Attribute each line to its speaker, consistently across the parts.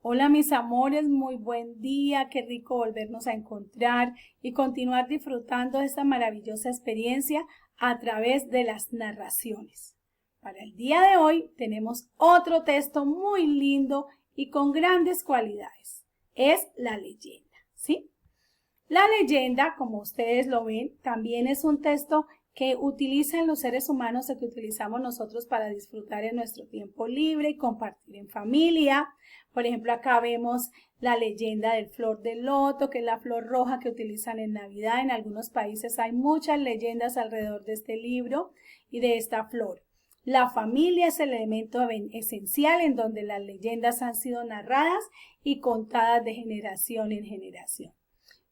Speaker 1: Hola mis amores, muy buen día, qué rico volvernos a encontrar y continuar disfrutando de esta maravillosa experiencia a través de las narraciones. Para el día de hoy tenemos otro texto muy lindo y con grandes cualidades. Es la leyenda, ¿sí? La leyenda, como ustedes lo ven, también es un texto que utilizan los seres humanos y que utilizamos nosotros para disfrutar en nuestro tiempo libre y compartir en familia. Por ejemplo, acá vemos la leyenda del flor del loto, que es la flor roja que utilizan en Navidad. En algunos países hay muchas leyendas alrededor de este libro y de esta flor. La familia es el elemento esencial en donde las leyendas han sido narradas y contadas de generación en generación.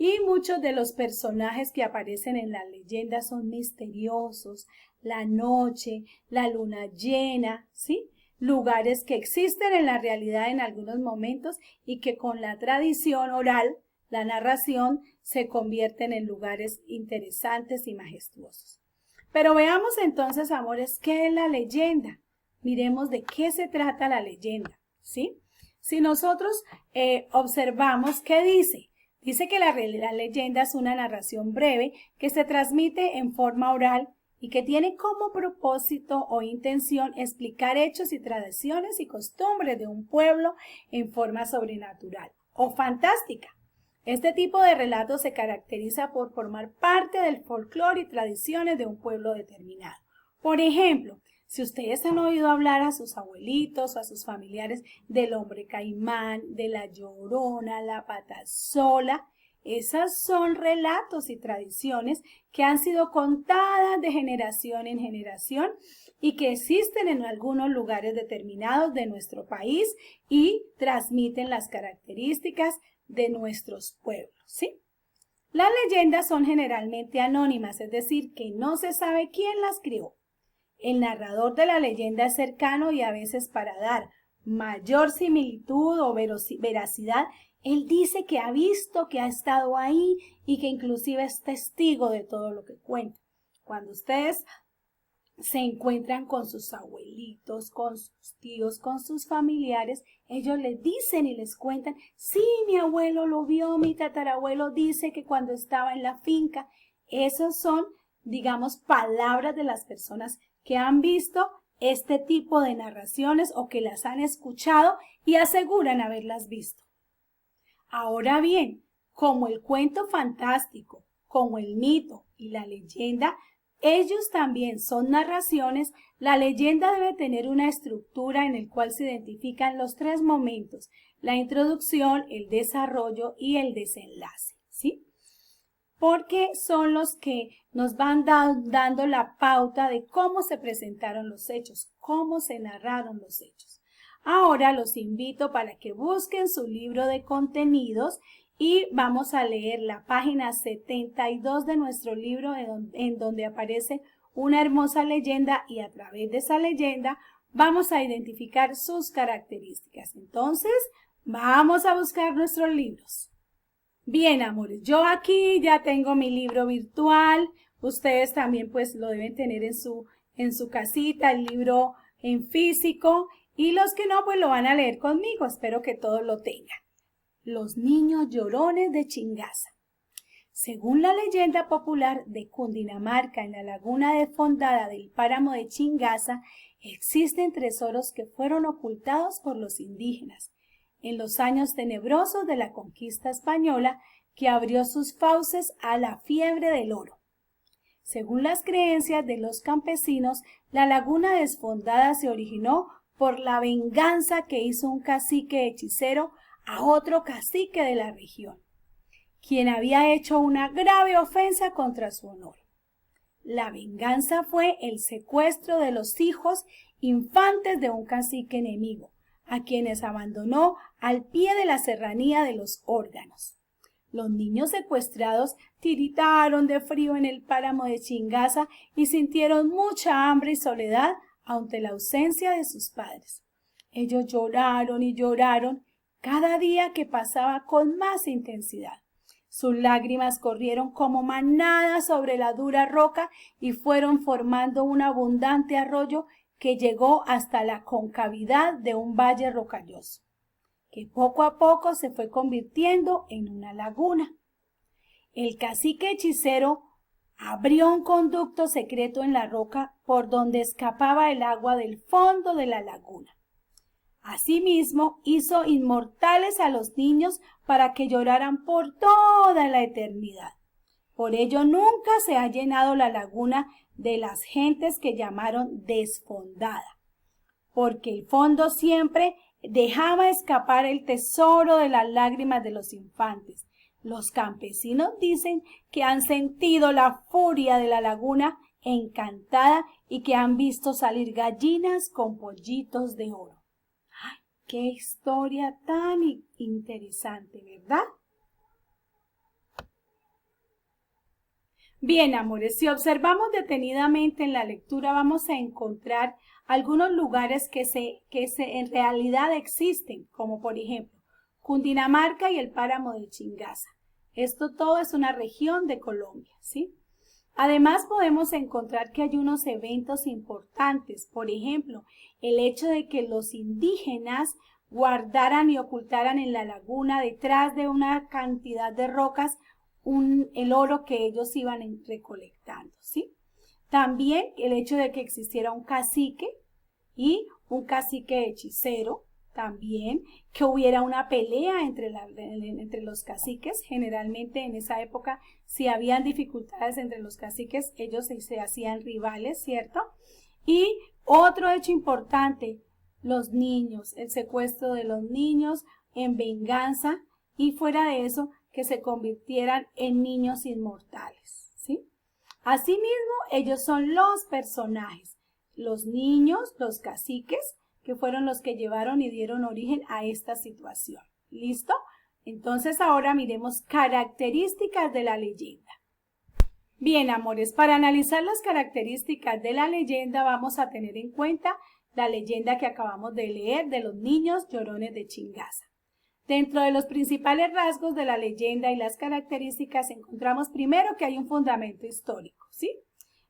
Speaker 1: Y muchos de los personajes que aparecen en la leyenda son misteriosos, la noche, la luna llena, ¿sí? Lugares que existen en la realidad en algunos momentos y que con la tradición oral, la narración, se convierten en lugares interesantes y majestuosos. Pero veamos entonces, amores, ¿qué es la leyenda? Miremos de qué se trata la leyenda, ¿sí? Si nosotros observamos, ¿qué dice? Dice que la leyenda es una narración breve que se transmite en forma oral y que tiene como propósito o intención explicar hechos y tradiciones y costumbres de un pueblo en forma sobrenatural o fantástica. Este tipo de relato se caracteriza por formar parte del folclore y tradiciones de un pueblo determinado. Por ejemplo, si ustedes han oído hablar a sus abuelitos o a sus familiares del hombre caimán, de la llorona, la patasola, esas son relatos y tradiciones que han sido contadas de generación en generación y que existen en algunos lugares determinados de nuestro país y transmiten las características de nuestros pueblos, ¿sí? Las leyendas son generalmente anónimas, es decir, que no se sabe quién las creó. El narrador de la leyenda es cercano y a veces para dar mayor similitud o veracidad, él dice que ha visto, que ha estado ahí y que inclusive es testigo de todo lo que cuenta. Cuando ustedes se encuentran con sus abuelitos, con sus tíos, con sus familiares, ellos les dicen y les cuentan, sí, mi abuelo lo vio, mi tatarabuelo dice que cuando estaba en la finca. Esos son, digamos, palabras de las personas que han visto este tipo de narraciones o que las han escuchado y aseguran haberlas visto. Ahora bien, como el cuento fantástico, como el mito y la leyenda, ellos también son narraciones, la leyenda debe tener una estructura en el cual se identifican los tres momentos, la introducción, el desarrollo y el desenlace, ¿sí? Porque son los que nos van dando la pauta de cómo se presentaron los hechos, cómo se narraron los hechos. Ahora los invito para que busquen su libro de contenidos y vamos a leer la página 72 de nuestro libro en donde aparece una hermosa leyenda y a través de esa leyenda vamos a identificar sus características. Entonces, vamos a buscar nuestros libros. Bien, amores, yo aquí ya tengo mi libro virtual. Ustedes también pues lo deben tener en su casita, el libro en físico. Y los que no, pues lo van a leer conmigo. Espero que todos lo tengan. Los niños llorones de Chingaza. Según la leyenda popular de Cundinamarca, en la laguna desfondada del páramo de Chingaza, existen tesoros que fueron ocultados por los indígenas en los años tenebrosos de la conquista española que abrió sus fauces a la fiebre del oro. Según las creencias de los campesinos, la laguna desfondada se originó por la venganza que hizo un cacique hechicero a otro cacique de la región, quien había hecho una grave ofensa contra su honor. La venganza fue el secuestro de los hijos infantes de un cacique enemigo, a quienes abandonó al pie de la serranía de los órganos. Los niños secuestrados tiritaron de frío en el páramo de Chingaza y sintieron mucha hambre y soledad ante la ausencia de sus padres. Ellos lloraron y lloraron cada día que pasaba con más intensidad. Sus lágrimas corrieron como manadas sobre la dura roca y fueron formando un abundante arroyo que llegó hasta la concavidad de un valle rocalloso. que poco a poco se fue convirtiendo en una laguna. El cacique hechicero abrió un conducto secreto en la roca por donde escapaba el agua del fondo de la laguna. Asimismo, hizo inmortales a los niños para que lloraran por toda la eternidad. Por ello nunca se ha llenado la laguna de las gentes que llamaron desfondada, porque el fondo siempre dejaba escapar el tesoro de las lágrimas de los infantes. Los campesinos dicen que han sentido la furia de la laguna encantada y que han visto salir gallinas con pollitos de oro. ¡Ay, qué historia tan interesante, ¿verdad? Bien, amores, si observamos detenidamente en la lectura vamos a encontrar algunos lugares que en realidad existen, como por ejemplo Cundinamarca y el páramo de Chingaza. Esto todo es una región de Colombia, ¿sí? Además podemos encontrar que hay unos eventos importantes, por ejemplo, el hecho de que los indígenas guardaran y ocultaran en la laguna detrás de una cantidad de rocas el oro que ellos iban recolectando, ¿sí? También el hecho de que existiera un cacique y un cacique hechicero, también que hubiera una pelea entre los caciques. Generalmente en esa época, si habían dificultades entre los caciques, ellos se hacían rivales, ¿cierto? Y otro hecho importante, los niños, el secuestro de los niños en venganza y fuera de eso, que se convirtieran en niños inmortales, ¿sí? Asimismo, ellos son los personajes, los niños, los caciques, que fueron los que llevaron y dieron origen a esta situación. ¿Listo? Entonces ahora miremos características de la leyenda. Bien, amores, para analizar las características de la leyenda vamos a tener en cuenta la leyenda que acabamos de leer de los niños llorones de Chingaza. Dentro de los principales rasgos de la leyenda y las características encontramos primero que hay un fundamento histórico, ¿sí?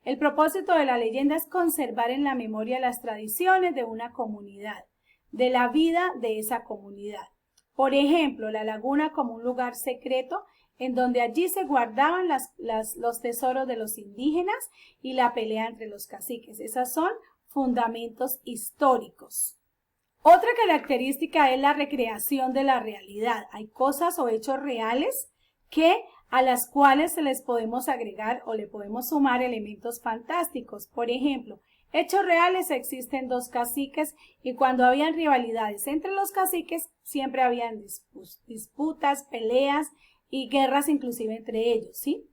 Speaker 1: El propósito de la leyenda es conservar en la memoria las tradiciones de una comunidad, de la vida de esa comunidad. Por ejemplo, la laguna como un lugar secreto en donde allí se guardaban los tesoros de los indígenas y la pelea entre los caciques. Esos son fundamentos históricos. Otra característica es la recreación de la realidad. Hay cosas o hechos reales a las cuales se les podemos agregar o le podemos sumar elementos fantásticos. Por ejemplo, hechos reales: existen dos caciques y cuando habían rivalidades entre los caciques siempre habían disputas, peleas y guerras inclusive entre ellos, ¿sí?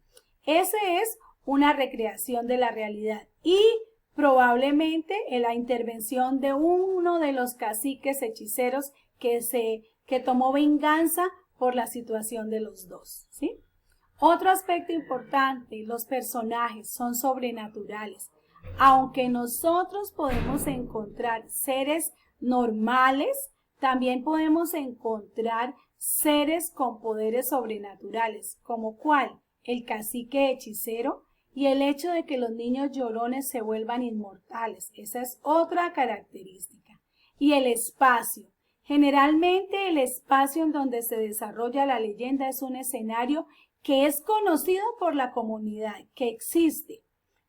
Speaker 1: Esa es una recreación de la realidad y probablemente en la intervención de uno de los caciques hechiceros que tomó venganza por la situación de los dos, ¿sí? Otro aspecto importante, los personajes son sobrenaturales. Aunque nosotros podemos encontrar seres normales, también podemos encontrar seres con poderes sobrenaturales, como ¿cuál? El cacique hechicero y el hecho de que los niños llorones se vuelvan inmortales. Esa es otra característica. Y el espacio. Generalmente el espacio en donde se desarrolla la leyenda es un escenario que es conocido por la comunidad, que existe.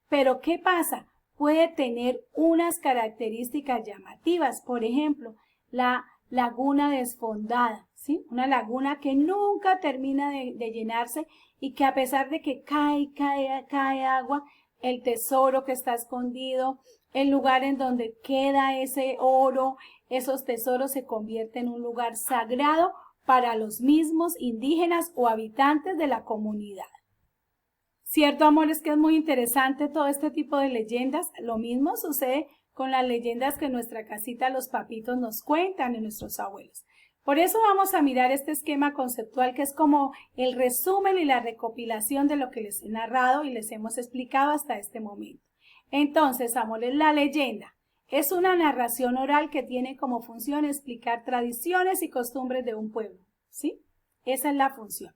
Speaker 1: Pero ¿qué pasa? Puede tener unas características llamativas. Por ejemplo, la laguna desfondada, ¿sí? Una laguna que nunca termina de llenarse y que a pesar de que cae agua, el tesoro que está escondido, el lugar en donde queda ese oro, esos tesoros se convierten en un lugar sagrado para los mismos indígenas o habitantes de la comunidad. Cierto, amores, que es muy interesante todo este tipo de leyendas. Lo mismo sucede con las leyendas que en nuestra casita los papitos nos cuentan y nuestros abuelos. Por eso vamos a mirar este esquema conceptual que es como el resumen y la recopilación de lo que les he narrado y les hemos explicado hasta este momento. Entonces, amores, la leyenda es una narración oral que tiene como función explicar tradiciones y costumbres de un pueblo, ¿sí? Esa es la función.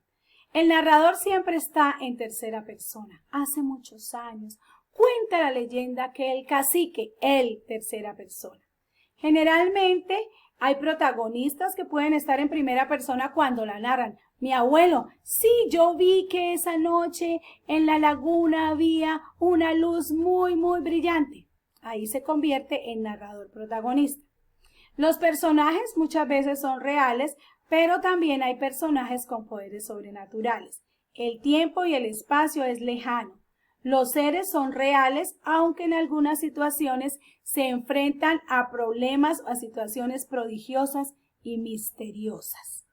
Speaker 1: El narrador siempre está en tercera persona. Hace muchos años cuenta la leyenda que el cacique, tercera persona. Generalmente Hay protagonistas que pueden estar en primera persona cuando la narran. Mi abuelo, sí, yo vi que esa noche en la laguna había una luz muy, muy brillante. Ahí se convierte en narrador protagonista. Los personajes muchas veces son reales, pero también hay personajes con poderes sobrenaturales. El tiempo y el espacio es lejano. Los seres son reales, aunque en algunas situaciones se enfrentan a problemas o a situaciones prodigiosas y misteriosas.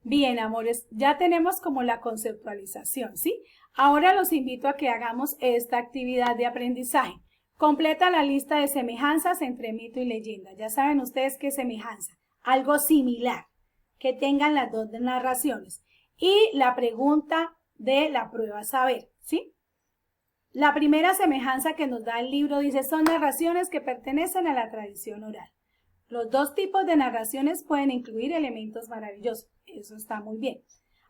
Speaker 1: Bien, amores, ya tenemos como la conceptualización, ¿sí? Ahora los invito a que hagamos esta actividad de aprendizaje. Completa la lista de semejanzas entre mito y leyenda. Ya saben ustedes qué es semejanza. Algo similar, que tengan las dos narraciones. Y la pregunta de la prueba saber, ¿sí? La primera semejanza que nos da el libro dice, son narraciones que pertenecen a la tradición oral. Los dos tipos de narraciones pueden incluir elementos maravillosos. Eso está muy bien.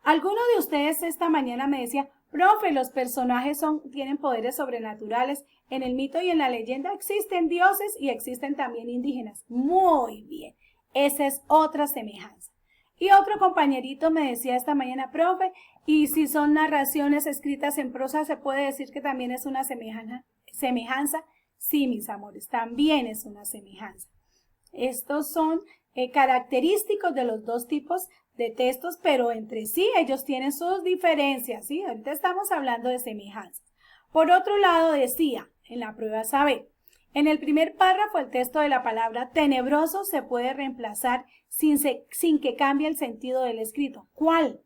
Speaker 1: Alguno de ustedes esta mañana me decía, profe, los personajes tienen poderes sobrenaturales. En el mito y en la leyenda existen dioses y existen también indígenas. Muy bien. Esa es otra semejanza. Y otro compañerito me decía esta mañana, profe, y si son narraciones escritas en prosa, ¿se puede decir que también es una semejanza? Sí, mis amores, también es una semejanza. Estos son característicos de los dos tipos de textos, pero entre sí ellos tienen sus diferencias, ¿sí? Ahorita estamos hablando de semejanzas. Por otro lado, decía en la prueba saber, en el primer párrafo el texto de la palabra tenebroso se puede reemplazar sin que cambie el sentido del escrito. ¿Cuál?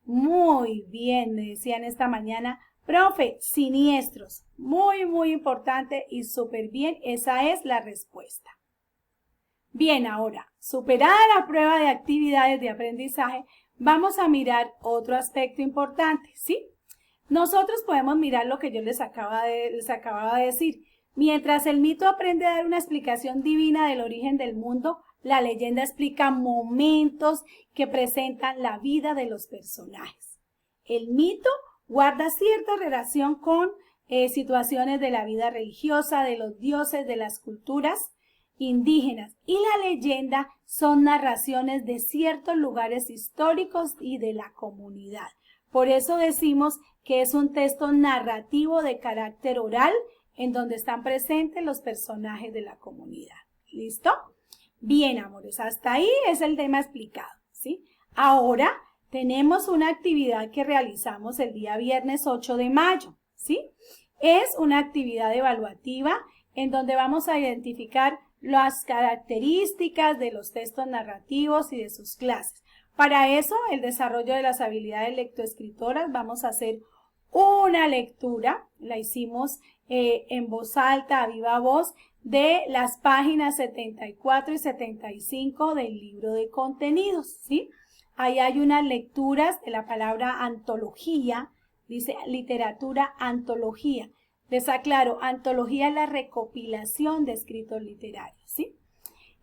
Speaker 1: Muy bien, me decían esta mañana, profe, siniestros. Muy, muy importante y súper bien, esa es la respuesta. Bien, ahora, superada la prueba de actividades de aprendizaje, vamos a mirar otro aspecto importante, ¿sí? Nosotros podemos mirar lo que yo les acababa de decir. Mientras el mito aprende a dar una explicación divina del origen del mundo, la leyenda explica momentos que presentan la vida de los personajes. El mito guarda cierta relación con situaciones de la vida religiosa, de los dioses, de las culturas indígenas, y la leyenda son narraciones de ciertos lugares históricos y de la comunidad. Por eso decimos que es un texto narrativo de carácter oral en donde están presentes los personajes de la comunidad. ¿Listo? Bien, amores, hasta ahí es el tema explicado, ¿sí? Ahora tenemos una actividad que realizamos el día viernes 8 de mayo, ¿sí? Es una actividad evaluativa en donde vamos a identificar las características de los textos narrativos y de sus clases. Para eso, el desarrollo de las habilidades lectoescritoras, vamos a hacer una lectura, la hicimos en voz alta, a viva voz, de las páginas 74 y 75 del libro de contenidos, ¿sí? Ahí hay unas lecturas de la palabra antología, dice literatura antología. Les aclaro, antología es la recopilación de escritos literarios, ¿sí?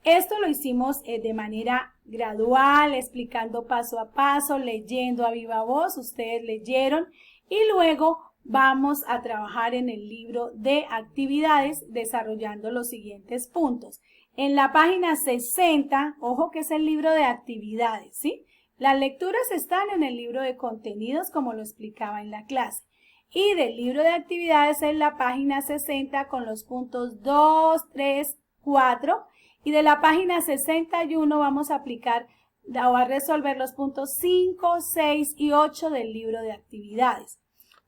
Speaker 1: Esto lo hicimos de manera gradual, explicando paso a paso, leyendo a viva voz, ustedes leyeron, y luego vamos a trabajar en el libro de actividades desarrollando los siguientes puntos. En la página 60, ojo que es el libro de actividades, ¿sí? Las lecturas están en el libro de contenidos como lo explicaba en la clase. Y del libro de actividades en la página 60 con los puntos 2, 3, 4. Y de la página 61 vamos a aplicar o a resolver los puntos 5, 6 y 8 del libro de actividades.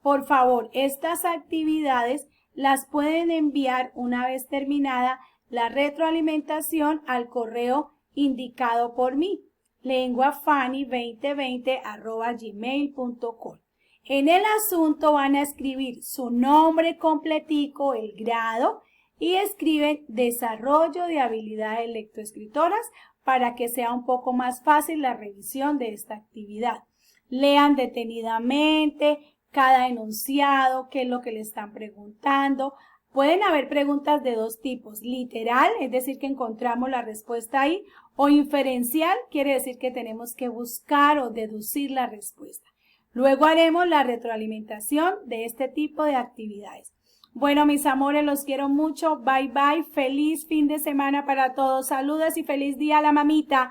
Speaker 1: Por favor, estas actividades las pueden enviar una vez terminada la retroalimentación al correo indicado por mí, lenguafani2020@gmail.com. En el asunto van a escribir su nombre completico, el grado, y escriben desarrollo de habilidades lectoescritoras para que sea un poco más fácil la revisión de esta actividad. Lean detenidamente cada enunciado, qué es lo que le están preguntando. Pueden haber preguntas de dos tipos, literal, es decir, que encontramos la respuesta ahí, o inferencial, quiere decir que tenemos que buscar o deducir la respuesta. Luego haremos la retroalimentación de este tipo de actividades. Bueno, mis amores, los quiero mucho. Bye bye. Feliz fin de semana para todos. Saludos y feliz día a la mamita.